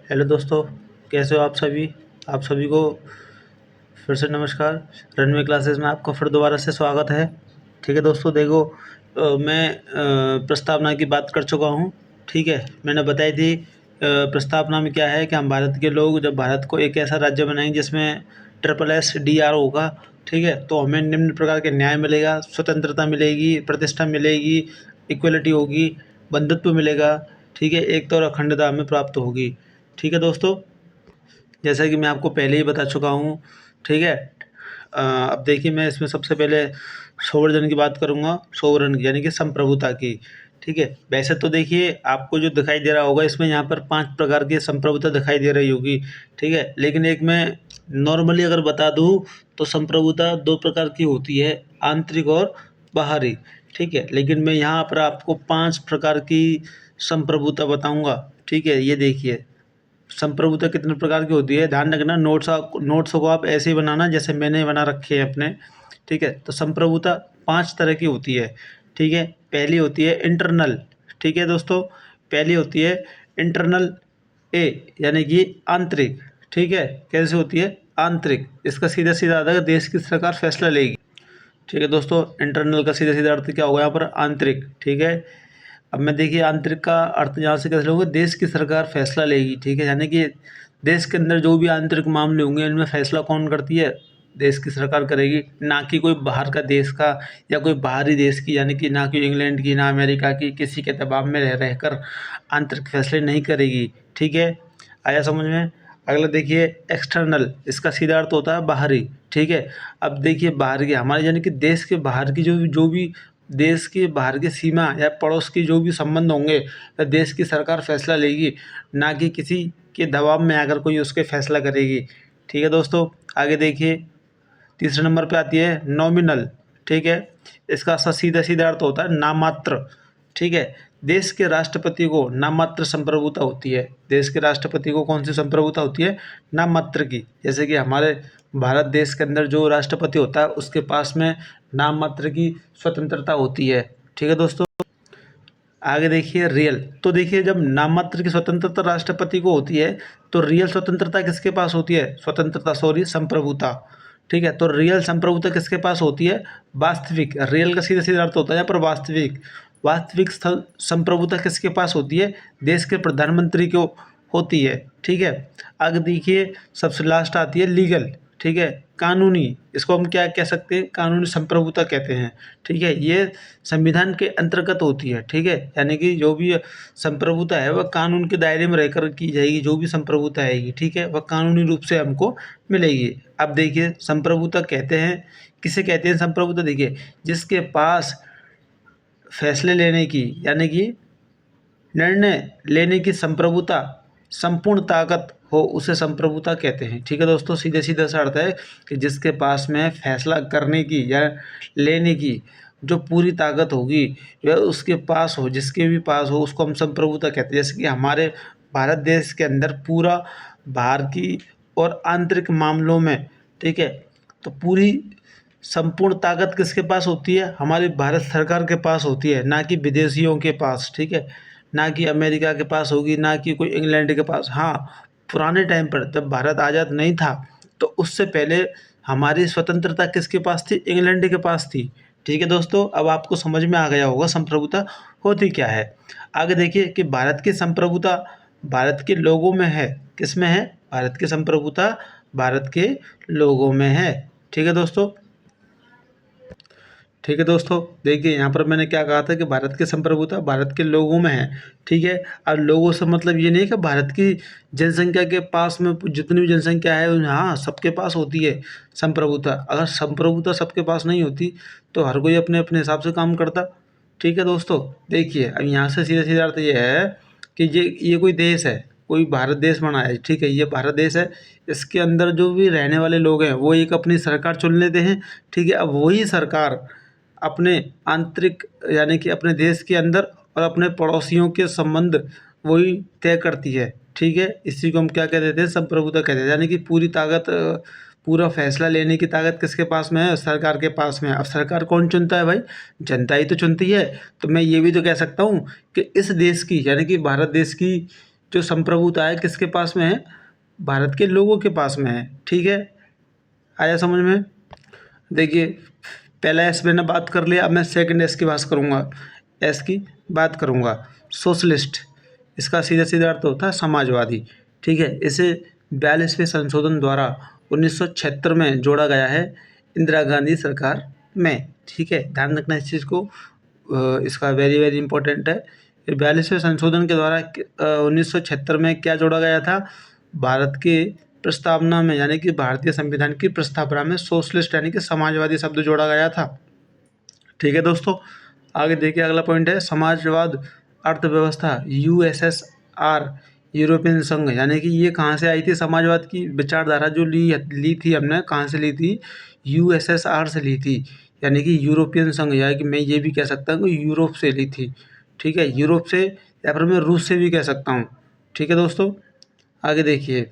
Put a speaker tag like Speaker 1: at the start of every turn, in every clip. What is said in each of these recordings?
Speaker 1: Hello दोस्तों, कैसे हो आप सभी को फिर से नमस्कार। रनवे क्लासेस में आपका फिर दोबारा से स्वागत है। ठीक है दोस्तों, देखो मैं प्रस्तावना की बात कर चुका हूँ। ठीक है, मैंने बताई थी प्रस्तावना में क्या है कि हम भारत के लोग जब भारत को एक ऐसा राज्य बनाएंगे जिसमें SSSR होगा। ठीक है, तो हमें निम्न प्रकार के न्याय मिलेगा, स्वतंत्रता मिलेगी, प्रतिष्ठा मिलेगी, इक्वलिटी होगी, बंधुत्व मिलेगा। ठीक है, एकता और अखंडता हमें प्राप्त होगी। ठीक है दोस्तों, जैसा कि मैं आपको पहले ही बता चुका हूँ। ठीक है, अब देखिए मैं इसमें सबसे पहले सोवरेन की बात करूँगा, सोवरेन की यानी कि संप्रभुता की। ठीक है, वैसे तो देखिए आपको जो दिखाई दे रहा होगा इसमें यहाँ पर 5 प्रकार की संप्रभुता दिखाई दे रही होगी। ठीक है, लेकिन एक मैं नॉर्मली अगर बता दूँ तो संप्रभुता 2 प्रकार की होती है, आंतरिक और बाहरी। ठीक है, लेकिन मैं यहाँ पर आपको 5 प्रकार की संप्रभुता बताऊँगा। ठीक है, ये देखिए संप्रभुता कितने प्रकार की होती है, ध्यान रखना। नोट्स को आप ऐसे ही बनाना जैसे मैंने बना रखे हैं अपने। ठीक है, तो संप्रभुता 5 तरह की होती है। ठीक है, पहली होती है इंटरनल। ठीक है दोस्तों, पहली होती है इंटरनल ए यानी कि आंतरिक। ठीक है, कैसे होती है आंतरिक, इसका सीधा सीधा अर्थ है देश की सरकार फैसला लेगी। ठीक है दोस्तों, इंटरनल का सीधा सीधा अर्थ क्या होगा यहाँ पर, आंतरिक। ठीक है, अब मैं देखिए आंतरिक का अर्थ यहाँ से कैसे होगा, देश की सरकार फैसला लेगी। ठीक है, यानी कि देश के अंदर जो भी आंतरिक मामले होंगे इनमें फैसला कौन करती है, देश की सरकार करेगी, ना कि कोई बाहर का देश का या कोई बाहरी देश की, यानी कि ना कि इंग्लैंड की ना अमेरिका की, किसी के दबाव में रहकर आंतरिक फैसले नहीं करेगी। ठीक है, आया समझ में। अगला देखिए एक्सटर्नल, इसका सीधा अर्थ होता है बाहरी। ठीक है, अब देखिए बाहर की हमारे यानी कि देश के बाहर की जो भी देश के बाहर की सीमा या पड़ोस की जो भी संबंध होंगे वह देश की सरकार फैसला लेगी, ना कि किसी के दबाव में आकर कोई उसके फैसला करेगी। ठीक है दोस्तों, आगे देखिए तीसरे नंबर पे आती है नॉमिनल। ठीक है, इसका सीधा सीधा अर्थ होता है नामात्र। ठीक है, देश के राष्ट्रपति को नाममात्र संप्रभुता होती है। देश के राष्ट्रपति को कौन सी संप्रभुता होती है, नाममात्र की। जैसे कि हमारे भारत देश के अंदर जो राष्ट्रपति होता है उसके पास में नाममात्र की स्वतंत्रता होती है। ठीक है दोस्तों, आगे देखिए रियल। तो देखिए जब नाममात्र की स्वतंत्रता राष्ट्रपति को होती है तो रियल स्वतंत्रता किसके पास होती है, संप्रभुता। ठीक है, तो रियल संप्रभुता किसके पास होती है, वास्तविक। रियल का सीधा सीधा अर्थ होता है यहाँ पर वास्तविक। वास्तविक संप्रभुता किसके पास होती है, देश के प्रधानमंत्री को होती है। ठीक है, आगे देखिए सबसे लास्ट आती है लीगल। ठीक है, कानूनी, इसको हम क्या कह सकते हैं, कानूनी संप्रभुता कहते हैं। ठीक है, ये संविधान के अंतर्गत होती है। ठीक है, यानी कि जो भी संप्रभुता है वह कानून के दायरे में रहकर की जाएगी, जो भी संप्रभुता आएगी। ठीक है, वह कानूनी रूप से हमको मिलेगी। अब देखिए संप्रभुता कहते हैं, किसे कहते हैं संप्रभुता, देखिए जिसके पास फैसले लेने की यानी कि निर्णय लेने की संप्रभुता, संपूर्ण ताकत हो उसे संप्रभुता कहते हैं। ठीक है दोस्तों, सीधे सीधा सा अर्थ है कि जिसके पास में फैसला करने की या लेने की जो पूरी ताकत होगी वह उसके पास हो, जिसके भी पास हो उसको हम संप्रभुता कहते हैं। जैसे कि हमारे भारत देश के अंदर पूरा बाहर की और आंतरिक मामलों में, ठीक है, तो पूरी संपूर्ण ताकत किसके पास होती है, हमारी भारत सरकार के पास होती है, ना कि विदेशियों के पास। ठीक है, ना कि अमेरिका के पास होगी, ना कि कोई इंग्लैंड के पास। हाँ, पुराने टाइम पर जब भारत आज़ाद नहीं था तो उससे पहले हमारी स्वतंत्रता किसके पास थी, इंग्लैंड के पास थी। ठीक है दोस्तों, अब आपको समझ में आ गया होगा संप्रभुता होती क्या है। आगे देखिए कि भारत की संप्रभुता भारत के लोगों में है, किस में है, भारत की संप्रभुता भारत के लोगों में है। ठीक है दोस्तों, ठीक है दोस्तों, देखिए यहाँ पर मैंने क्या कहा था कि भारत की संप्रभुता भारत के लोगों में है। ठीक है, और लोगों से मतलब ये नहीं है कि भारत की जनसंख्या के पास में जितनी भी जनसंख्या है हाँ सबके पास होती है संप्रभुता। अगर संप्रभुता सबके पास नहीं होती तो हर कोई अपने अपने हिसाब से काम करता। ठीक है दोस्तों, देखिए अब यहाँ से सीधा सीधा अर्थ ये है कि ये कोई देश है, कोई भारत देश बना है। ठीक है, ये भारत देश है, इसके अंदर जो भी रहने वाले लोग हैं वो एक अपनी सरकार चुन लेते हैं। ठीक है, अब वही सरकार अपने आंतरिक यानी कि अपने देश के अंदर और अपने पड़ोसियों के संबंध वही तय करती है। ठीक है, इसी को हम क्या कह देते हैं, संप्रभुता कहते हैं। यानी कि पूरी ताकत पूरा फैसला लेने की ताकत किसके पास में है, सरकार के पास में है। अब सरकार कौन चुनता है भाई, जनता ही तो चुनती है। तो मैं ये भी तो कह सकता हूँ कि इस देश की यानी कि भारत देश की जो संप्रभुता है किसके पास में है, भारत के लोगों के पास में है। ठीक है, आया समझ में। देखिए पहला एस मैंने बात कर लिया, अब मैं सेकंड एस की बात करूँगा, एस की बात करूँगा। सोशलिस्ट, इसका सीधा सीधा अर्थ होता है समाजवादी। ठीक है, इसे 42वें संशोधन द्वारा 1976 में जोड़ा गया है इंदिरा गांधी सरकार में। ठीक है, ध्यान रखना इस चीज़ को, इसका वेरी वेरी इंपॉर्टेंट है। 42वें संशोधन के द्वारा 1976 में क्या जोड़ा गया था, भारत के प्रस्तावना में यानी कि भारतीय संविधान की प्रस्तावना में सोशलिस्ट यानी कि समाजवादी शब्द जोड़ा गया था। ठीक है दोस्तों, आगे देखिए अगला पॉइंट है समाजवाद अर्थव्यवस्था। यूएसएसआर, यूरोपियन संघ, यानी कि ये कहाँ से आई थी, समाजवाद की विचारधारा जो ली थी हमने, कहाँ से ली थी, यूएसएसआर से ली थी, यानी कि यूरोपियन संघ, यानी कि मैं ये भी कह सकता हूँ कि यूरोप से ली थी। ठीक है, यूरोप से, या फिर मैं रूस से भी कह सकता हूँ। ठीक है दोस्तों, आगे देखिए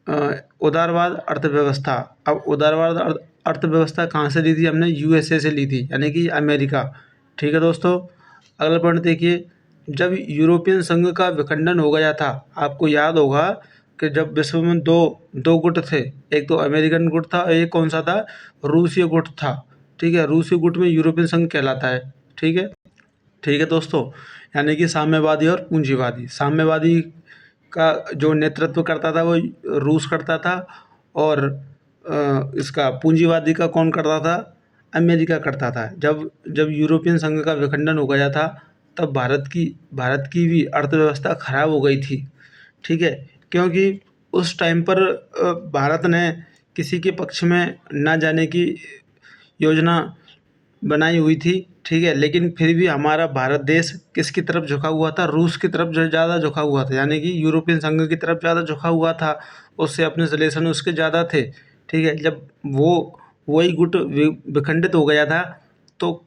Speaker 1: उदारवाद अर्थव्यवस्था। अब उदारवाद अर्थव्यवस्था कहाँ से ली थी हमने, यूएसए से ली थी, यानी कि अमेरिका। ठीक है दोस्तों, अगला पॉइंट देखिए, जब यूरोपियन संघ का विखंडन हो गया था, आपको याद होगा कि जब विश्व में दो गुट थे, एक तो अमेरिकन गुट था, एक कौन सा था, रूसीय गुट था। ठीक है, रूसी गुट में यूरोपियन संघ कहलाता है। ठीक है, ठीक है दोस्तों, यानी कि साम्यवादी और पूंजीवादी। साम्यवादी का जो नेतृत्व करता था वो रूस करता था, और इसका पूंजीवादी का कौन करता था, अमेरिका करता था। जब जब यूरोपियन संघ का विखंडन हो गया था, तब भारत की भी अर्थव्यवस्था खराब हो गई थी। ठीक है, क्योंकि उस टाइम पर भारत ने किसी के पक्ष में ना जाने की योजना बनाई हुई थी। ठीक है, लेकिन फिर भी हमारा भारत देश किसकी तरफ झुका हुआ था, रूस की तरफ जो ज़्यादा झुका हुआ था, यानी कि यूरोपियन संघ की तरफ ज़्यादा झुका हुआ था, उससे अपने रिलेशन उसके ज़्यादा थे। ठीक है, जब वही गुट विखंडित हो गया था, तो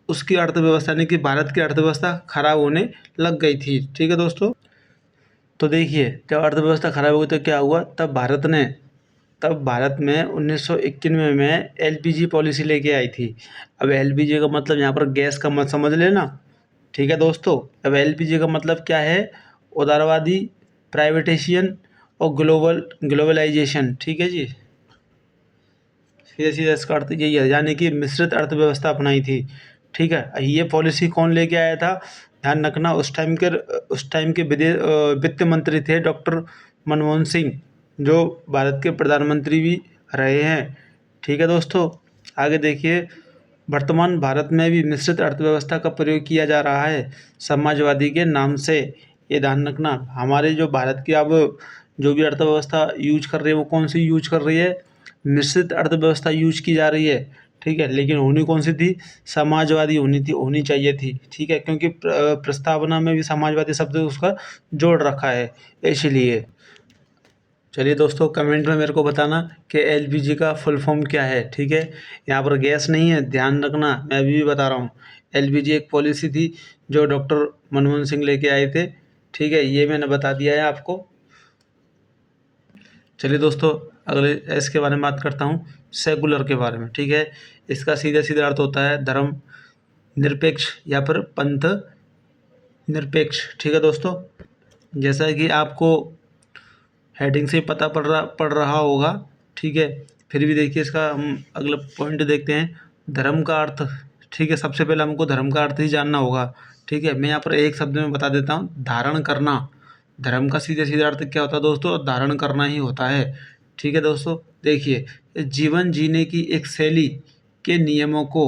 Speaker 1: उसकी अर्थव्यवस्था यानी कि भारत की अर्थव्यवस्था खराब होने लग गई थी। ठीक है दोस्तों, तो देखिए जब अर्थव्यवस्था खराब हो गई तो क्या हुआ, तब भारत में 1991 में एलपीजी पॉलिसी लेके आई थी। अब एलपीजी का मतलब यहाँ पर गैस का मत समझ लेना। ठीक है दोस्तों, अब एलपीजी का मतलब क्या है, उदारवादी, प्राइवेटाइजेशन और ग्लोबलाइजेशन। ठीक है जी, सीधा सीधा इसका अर्थ यही है, यानी कि मिश्रित अर्थव्यवस्था अपनाई थी। ठीक है, ये पॉलिसी कौन लेके आया था, ध्यान रखना, उस टाइम के वित्त मंत्री थे डॉक्टर मनमोहन सिंह, जो भारत के प्रधानमंत्री भी रहे हैं। ठीक है दोस्तों, आगे देखिए, वर्तमान भारत में भी मिश्रित अर्थव्यवस्था का प्रयोग किया जा रहा है समाजवादी के नाम से। ये ध्यान रखना, हमारे जो भारत की अब जो भी अर्थव्यवस्था यूज कर रही है वो कौन सी यूज कर रही है, मिश्रित अर्थव्यवस्था यूज की जा रही है। ठीक है, लेकिन होनी कौन सी थी, समाजवादी होनी चाहिए थी। ठीक है, क्योंकि प्रस्तावना में भी समाजवादी शब्द उसका जोड़ रखा है, इसलिए। चलिए दोस्तों, कमेंट में मेरे को बताना कि एलपीजी का फुल फॉर्म क्या है। ठीक है, यहाँ पर गैस नहीं है, ध्यान रखना, मैं अभी भी बता रहा हूँ। एलपीजी एक पॉलिसी थी जो डॉक्टर मनमोहन सिंह लेके आए थे। ठीक है, ये मैंने बता दिया है आपको। चलिए दोस्तों, अगले एस के बारे में बात करता हूँ, सेकुलर के बारे में। ठीक है, इसका सीधा सीधा अर्थ होता है धर्म निरपेक्ष या फिर पंथ निरपेक्ष। ठीक है दोस्तों, जैसा कि आपको हेडिंग से पता पड़ रहा होगा। ठीक है, फिर भी देखिए इसका हम अगला पॉइंट देखते हैं, धर्म का अर्थ। ठीक है, सबसे पहले हमको धर्म का अर्थ ही जानना होगा। ठीक है, मैं यहाँ पर एक शब्द में बता देता हूँ, धारण करना। धर्म का सीधे सीधा अर्थ क्या होता है दोस्तों, धारण करना ही होता है। ठीक है दोस्तों, देखिए जीवन जीने की एक शैली के नियमों को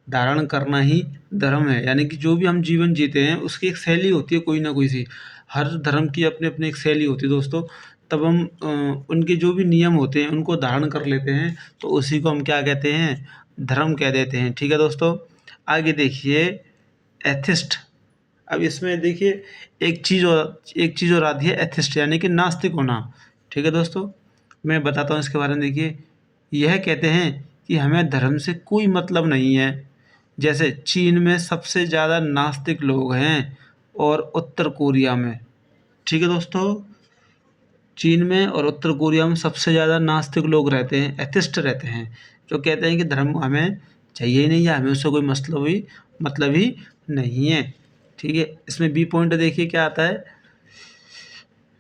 Speaker 1: धारण करना ही धर्म है, यानी कि जो भी हम जीवन जीते हैं उसकी एक शैली होती है, कोई ना कोई सी। हर धर्म की अपनी अपनी एक शैली होती है दोस्तों। तब हम उनके जो भी नियम होते हैं उनको धारण कर लेते हैं, तो उसी को हम क्या कहते हैं, धर्म कह देते हैं। ठीक है दोस्तों, आगे देखिए एथिस्ट। अब इसमें देखिए एक चीज़ और आती है, एथिस्ट यानी कि नास्तिक होना। ठीक है दोस्तों, मैं बताता हूँ इसके बारे में। देखिए, यह कहते हैं कि हमें धर्म से कोई मतलब नहीं है। जैसे चीन में सबसे ज़्यादा नास्तिक लोग हैं, और उत्तर कोरिया में। ठीक है दोस्तों, चीन में और उत्तर कोरिया में सबसे ज़्यादा नास्तिक लोग रहते हैं, एथिस्ट रहते हैं, जो कहते हैं कि धर्म हमें चाहिए ही नहीं है, हमें उससे कोई मतलब ही नहीं है। ठीक है, इसमें बी पॉइंट देखिए क्या आता है,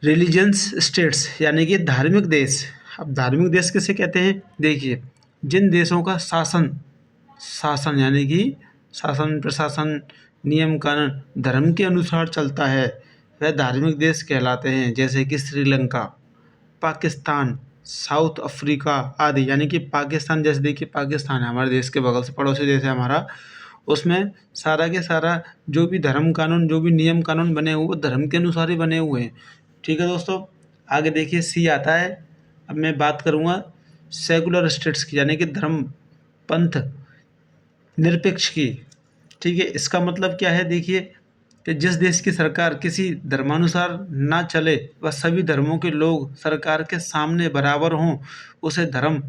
Speaker 1: रिलीजियस स्टेट्स यानी कि धार्मिक देश। अब धार्मिक देश किसे कहते हैं? देखिए, जिन देशों का शासन यानी कि शासन प्रशासन नियम कानून धर्म के अनुसार चलता है वह धार्मिक देश कहलाते हैं। जैसे कि श्रीलंका, पाकिस्तान, साउथ अफ्रीका आदि। यानी कि पाकिस्तान, जैसे देखिए पाकिस्तान है हमारे देश के बगल से, पड़ोसी देश है हमारा, उसमें सारा के सारा जो भी धर्म कानून, जो भी नियम कानून बने हुए वो धर्म के अनुसार ही बने हुए हैं। ठीक है दोस्तों, आगे देखिए सी आता है। अब मैं बात करूँगा सेकुलर स्टेट्स की, यानी कि धर्म पंथ निरपेक्ष की। ठीक है, इसका मतलब क्या है? देखिए कि जिस देश की सरकार किसी धर्मानुसार ना चले व सभी धर्मों के लोग सरकार के सामने बराबर हों, उसे धर्म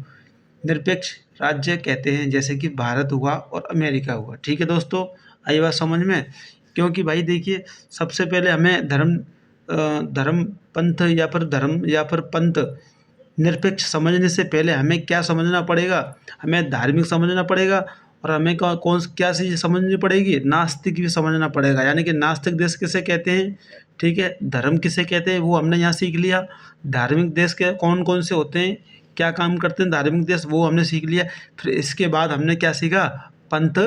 Speaker 1: निरपेक्ष राज्य कहते हैं। जैसे कि भारत हुआ और अमेरिका हुआ। ठीक है दोस्तों, आई बात समझ में? क्योंकि भाई देखिए, सबसे पहले हमें धर्म पंथ या फिर पंथ निरपेक्ष समझने से पहले हमें क्या समझना पड़ेगा? हमें धार्मिक समझना पड़ेगा, और हमें क्या चीज़ समझनी पड़ेगी? नास्तिक भी समझना पड़ेगा। यानी कि नास्तिक देश किसे कहते हैं? ठीक है, धर्म किसे कहते हैं वो हमने यहाँ सीख लिया। धार्मिक देश के कौन कौन से होते हैं, क्या काम करते हैं धार्मिक देश, वो हमने सीख लिया। फिर इसके बाद हमने क्या सीखा? पंथ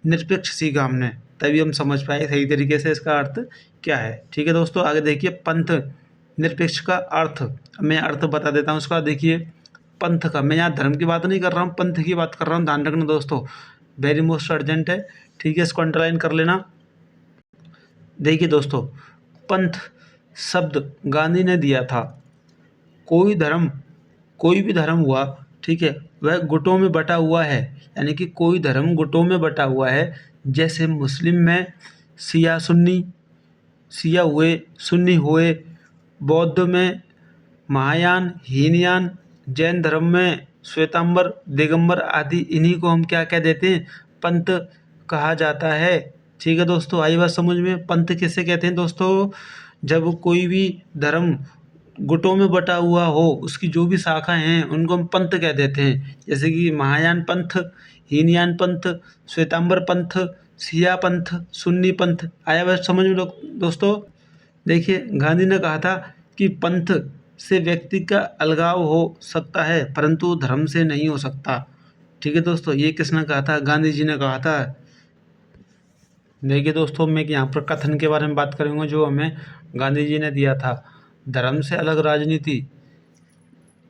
Speaker 1: निरपेक्ष सीखा हमने, तभी हम समझ पाए सही तरीके से इसका अर्थ क्या है। ठीक है दोस्तों, आगे देखिए पंथ निरपेक्ष का अर्थ। मैं अर्थ बता देता हूँ उसका। देखिए पंथ का, मैं यहाँ धर्म की बात नहीं कर रहा हूँ, पंथ की बात कर रहा हूँ, ध्यान रखना दोस्तों, वेरी मोस्ट अर्जेंट है। ठीक है, इसको अंडरलाइन कर लेना। देखिए दोस्तों, पंथ शब्द गांधी ने दिया था। कोई भी धर्म हुआ, ठीक है, वह गुटों में बटा हुआ है। यानी कि कोई धर्म गुटों में बटा हुआ है। जैसे मुस्लिम में शिया हुए, सुन्नी हुए, बौद्ध में महायान, हीनयान, जैन धर्म में श्वेतांबर, दिगंबर आदि। इन्हीं को हम क्या कह देते हैं? पंथ कहा जाता है। ठीक है दोस्तों, आई बात समझ में? पंथ किसे कहते हैं दोस्तों? जब कोई भी धर्म गुटों में बटा हुआ हो, उसकी जो भी शाखाएं हैं उनको हम पंथ कह देते हैं। जैसे कि महायान पंथ, हीनयान पंथ, श्वेतांबर पंथ, शिया पंथ, सुन्नी पंथ। आया बात समझ में दोस्तों? देखिए गांधी ने कहा था कि पंथ से व्यक्ति का अलगाव हो सकता है परंतु धर्म से नहीं हो सकता। ठीक है दोस्तों, ये किसने कहा था? गांधी जी ने कहा था। देखिए दोस्तों, मैं यहाँ पर कथन के बारे में बात करूँगा जो हमें गांधी जी ने दिया था। धर्म से अलग राजनीति,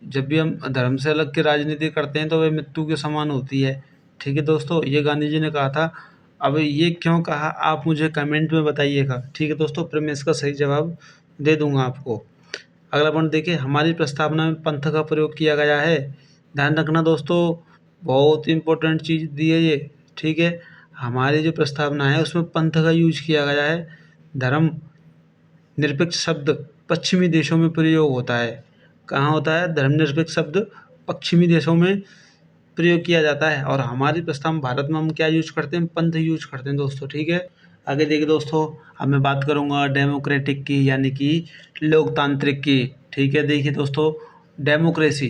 Speaker 1: जब भी हम धर्म से अलग की राजनीति करते हैं तो वह मृत्यु के समान होती है। ठीक है दोस्तों, ये गांधी जी ने कहा था। अब ये क्यों कहा आप मुझे कमेंट में बताइएगा। ठीक है दोस्तों, फिर मैं इसका सही जवाब दे दूंगा आपको। अगला पॉइंट देखिए, हमारी प्रस्तावना में पंथ का प्रयोग किया गया है। ध्यान रखना दोस्तों, बहुत इंपॉर्टेंट चीज़ दी है ये। ठीक है, हमारी जो प्रस्तावना है उसमें पंथ का यूज किया गया है। धर्म निरपेक्ष शब्द पश्चिमी देशों में प्रयोग होता है। कहाँ होता है? धर्मनिरपेक्ष शब्द पश्चिमी देशों में प्रयोग किया जाता है, और हमारी प्रस्ताव भारत में हम क्या यूज करते हैं? पंथ यूज करते हैं दोस्तों। ठीक है, आगे देखिए दोस्तों, अब मैं बात करूँगा डेमोक्रेटिक की, यानी कि लोकतांत्रिक की। ठीक है, देखिए दोस्तों, डेमोक्रेसी